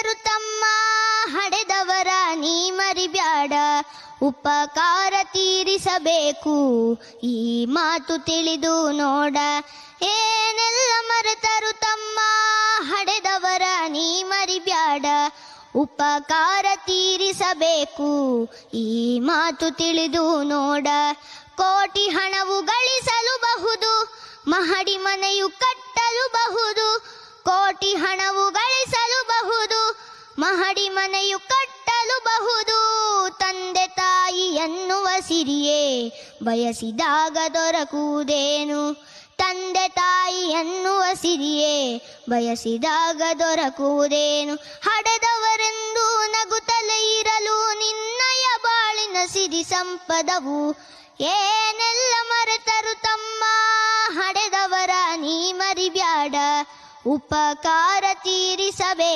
ಮರೆತರು ತಮ್ಮ ಹಡೆದವರ ನೀ ಮರಿಬ್ಯಾಡ, ಉಪಕಾರ ತೀರಿಸಬೇಕು ಈ ಮಾತು ತಿಳಿದು ನೋಡ. ಏನೆಲ್ಲ ಮರೆತರು ತಮ್ಮ ಹಡೆದವರ ನೀ ಮರಿಬ್ಯಾಡ, ಉಪಕಾರ ತೀರಿಸಬೇಕು ಈ ಮಾತು ತಿಳಿದು ನೋಡ. ಕೋಟಿ ಹಣವು ಗಳಿಸಲು ಬಹುದು, ಮಹಡಿ ಮನೆಯು ಕಟ್ಟಲು ಬಹುದು. ಕೋಟಿ ಹಣವು ಗಳಿಸಲು ಬಹುದು, ಮಹಡಿ ಮನೆಯು ಕಟ್ಟಲು ಬಹುದು. ತಂದೆ ತಾಯಿ ಎನ್ನುವ ಸಿರಿಯೇ ಬಯಸಿದಾಗ ದೊರಕುವುದೇನು? ತಂದೆ ತಾಯಿ ಎನ್ನುವ ಸಿರಿಯೇ ಬಯಸಿದಾಗ ದೊರಕುವುದೇನು? ಹಡೆದವರೆಂದು ನಗುತ್ತಲೇ ಇರಲು ನಿನ್ನಯ ಬಾಳಿನ ಸಿರಿ ಸಂಪದವು. ಏನೆಲ್ಲ ಮರೆತರು ತಮ್ಮ ಹಡೆದವರ ನೀ ಮರಿಬ್ಯಾಡ, ಉಪಕಾರ ತೀರಿಸ